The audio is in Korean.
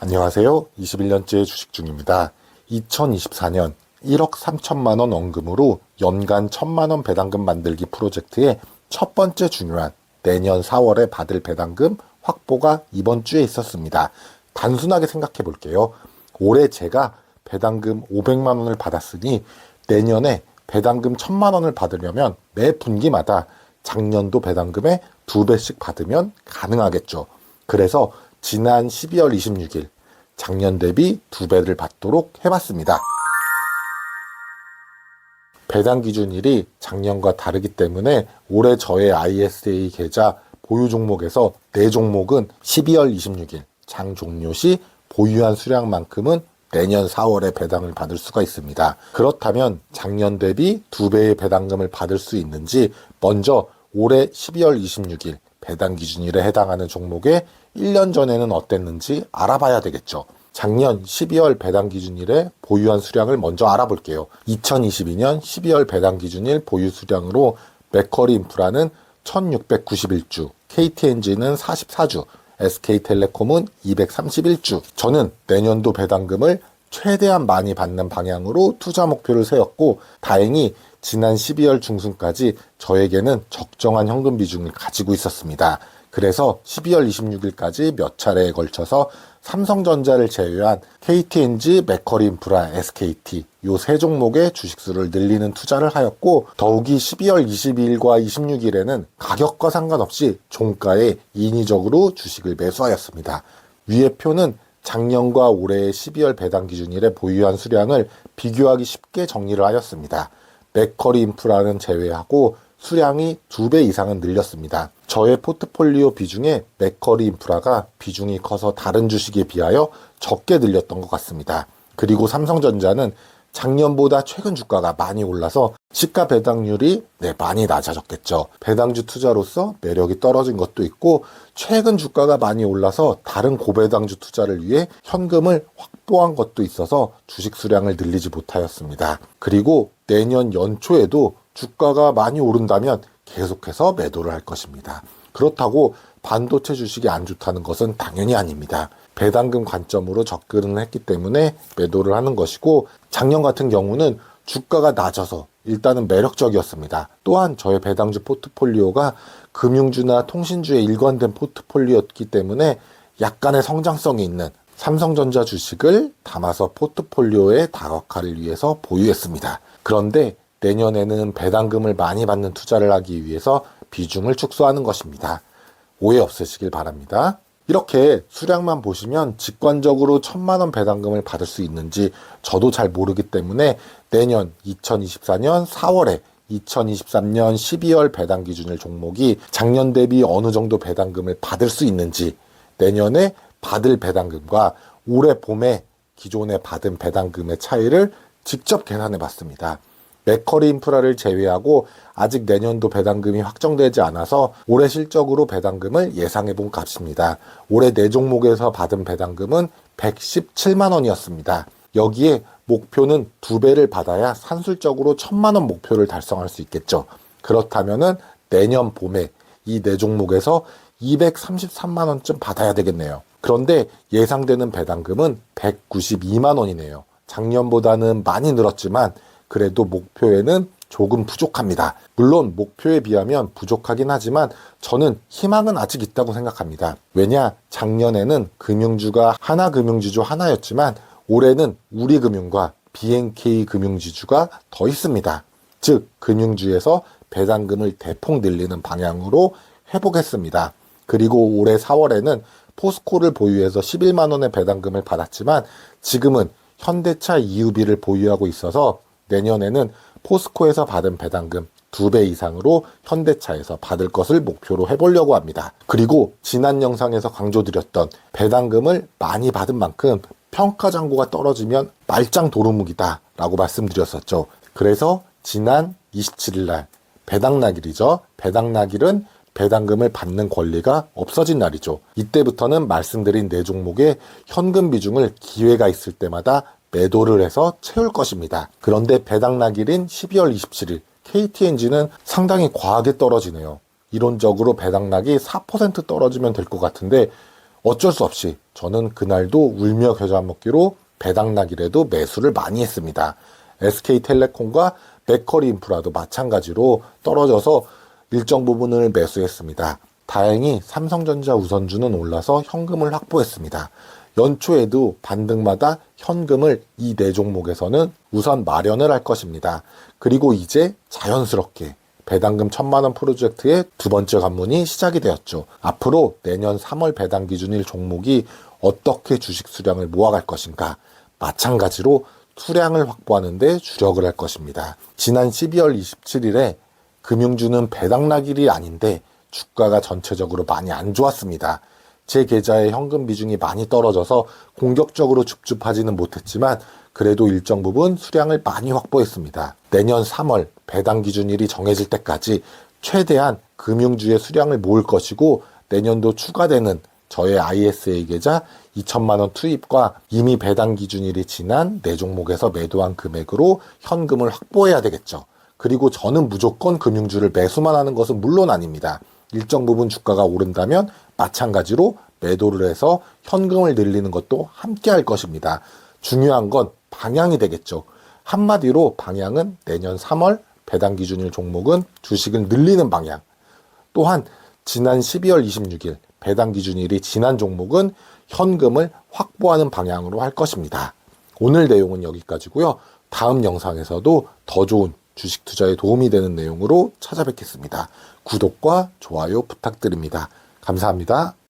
안녕하세요. 21년째 주식 중입니다. 2024년 1억 3천만 원 원금으로 연간 1,000만 원 배당금 만들기 프로젝트의 첫 번째 중요한 내년 4월에 받을 배당금 확보가 이번 주에 있었습니다. 단순하게 생각해 볼게요. 올해 제가 배당금 500만 원을 받았으니 내년에 배당금 1,000만 원을 받으려면 매 분기마다 작년도 배당금의 2배씩 받으면 가능하겠죠. 그래서 지난 12월 26일 작년 대비 2배를 받도록 해봤습니다. 배당 기준일이 작년과 다르기 때문에 올해 저의 ISA 계좌 보유 종목에서 4종목은 12월 26일 장 종료 시 보유한 수량만큼은 내년 4월에 배당을 받을 수가 있습니다. 그렇다면 작년 대비 2배의 배당금을 받을 수 있는지 먼저 올해 12월 26일 배당 기준일에 해당하는 종목의 1년 전에는 어땠는지 알아봐야 되겠죠. 작년 12월 배당 기준일에 보유한 수량을 먼저 알아볼게요. 2022년 12월 배당 기준일 보유 수량으로 맥쿼리 인프라는 1691주, KTNG는 44주, SK텔레콤은 231주. 저는 내년도 배당금을 최대한 많이 받는 방향으로 투자 목표를 세웠고 다행히 지난 12월 중순까지 저에게는 적정한 현금 비중을 가지고 있었습니다. 그래서 12월 26일까지 몇 차례에 걸쳐서 삼성전자를 제외한 KTNG, 맥쿼리 인프라, SKT 요 세 종목의 주식수를 늘리는 투자를 하였고 더욱이 12월 22일과 26일에는 가격과 상관없이 종가에 인위적으로 주식을 매수하였습니다. 위의 표는 작년과 올해의 12월 배당 기준일에 보유한 수량을 비교하기 쉽게 정리를 하였습니다. 맥쿼리 인프라는 제외하고 수량이 2배 이상은 늘렸습니다. 저의 포트폴리오 비중에 맥쿼리 인프라가 비중이 커서 다른 주식에 비하여 적게 늘렸던 것 같습니다. 그리고 삼성전자는 작년보다 최근 주가가 많이 올라서 시가 배당률이 많이 낮아졌겠죠. 배당주 투자로서 매력이 떨어진 것도 있고 최근 주가가 많이 올라서 다른 고배당주 투자를 위해 현금을 확보한 것도 있어서 주식 수량을 늘리지 못하였습니다. 그리고 내년 연초에도 주가가 많이 오른다면 계속해서 매도를 할 것입니다. 그렇다고 반도체 주식이 안 좋다는 것은 당연히 아닙니다. 배당금 관점으로 접근을 했기 때문에 매도를 하는 것이고 작년 같은 경우는 주가가 낮아서 일단은 매력적이었습니다. 또한 저의 배당주 포트폴리오가 금융주나 통신주에 일관된 포트폴리오였기 때문에 약간의 성장성이 있는 삼성전자 주식을 담아서 포트폴리오의 다각화를 위해서 보유했습니다. 그런데 내년에는 배당금을 많이 받는 투자를 하기 위해서 비중을 축소하는 것입니다. 오해 없으시길 바랍니다. 이렇게 수량만 보시면 직관적으로 1,000만 원 배당금을 받을 수 있는지 저도 잘 모르기 때문에 내년 2024년 4월에 2023년 12월 배당 기준일 종목이 작년 대비 어느 정도 배당금을 받을 수 있는지 내년에 받을 배당금과 올해 봄에 기존에 받은 배당금의 차이를 직접 계산해 봤습니다. 맥쿼리 인프라를 제외하고 아직 내년도 배당금이 확정되지 않아서 올해 실적으로 배당금을 예상해 본 값입니다. 올해 4종목에서 받은 배당금은 117만 원이었습니다. 여기에 목표는 2배를 받아야 산술적으로 1,000만 원 목표를 달성할 수 있겠죠. 그렇다면은 내년 봄에 이 4종목에서 233만 원쯤 받아야 되겠네요. 그런데 예상되는 배당금은 192만 원이네요. 작년보다는 많이 늘었지만 그래도 목표에는 조금 부족합니다. 물론 목표에 비하면 부족하긴 하지만 저는 희망은 아직 있다고 생각합니다. 왜냐? 작년에는 금융주가 하나금융지주 하나였지만 올해는 우리금융과 BNK 금융지주가 더 있습니다. 즉 금융주에서 배당금을 대폭 늘리는 방향으로 해보겠습니다. 그리고 올해 4월에는 포스코를 보유해서 11만 원의 배당금을 받았지만 지금은 현대차 EUB를 보유하고 있어서 내년에는 포스코에서 받은 배당금 2배 이상으로 현대차에서 받을 것을 목표로 해보려고 합니다. 그리고 지난 영상에서 강조드렸던 배당금을 많이 받은 만큼 평가잔고가 떨어지면 말짱 도루묵이다 라고 말씀드렸었죠. 그래서 지난 27일 날 배당날이죠. 배당날은 배당금을 받는 권리가 없어진 날이죠. 이때부터는 말씀드린 4종목의 현금 비중을 기회가 있을 때마다 매도를 해서 채울 것입니다. 그런데 배당날일인 12월 27일 KTNG는 상당히 과하게 떨어지네요. 이론적으로 배당락이 4% 떨어지면 될 것 같은데 어쩔 수 없이 저는 그날도 울며 겨자 먹기로 배당락이라도 매수를 많이 했습니다. SK텔레콤과 맥쿼리 인프라도 마찬가지로 떨어져서 일정 부분을 매수했습니다. 다행히 삼성전자 우선주는 올라서 현금을 확보했습니다. 연초에도 반등마다 현금을 이 네 종목에서는 우선 마련을 할 것입니다. 그리고 이제 자연스럽게 배당금 1,000만 원 프로젝트의 두 번째 관문이 시작이 되었죠. 앞으로 내년 3월 배당 기준일 종목이 어떻게 주식 수량을 모아갈 것인가, 마찬가지로 수량을 확보하는 데 주력을 할 것입니다. 지난 12월 27일에 금융주는 배당락일이 아닌데 주가가 전체적으로 많이 안 좋았습니다. 제 계좌의 현금 비중이 많이 떨어져서 공격적으로 줍줍하지는 못했지만 그래도 일정 부분 수량을 많이 확보했습니다. 내년 3월 배당 기준일이 정해질 때까지 최대한 금융주의 수량을 모을 것이고, 내년도 추가되는 저의 ISA 계좌 2,000만 원 투입과 이미 배당 기준일이 지난 네 종목에서 매도한 금액으로 현금을 확보해야 되겠죠. 그리고 저는 무조건 금융주를 매수만 하는 것은 물론 아닙니다. 일정 부분 주가가 오른다면 마찬가지로 매도를 해서 현금을 늘리는 것도 함께 할 것입니다. 중요한 건 방향이 되겠죠. 한마디로 방향은 내년 3월 배당 기준일 종목은 주식을 늘리는 방향. 또한 지난 12월 26일 배당 기준일이 지난 종목은 현금을 확보하는 방향으로 할 것입니다. 오늘 내용은 여기까지고요. 다음 영상에서도 더 좋은 주식 투자에 도움이 되는 내용으로 찾아뵙겠습니다. 구독과 좋아요 부탁드립니다. 감사합니다.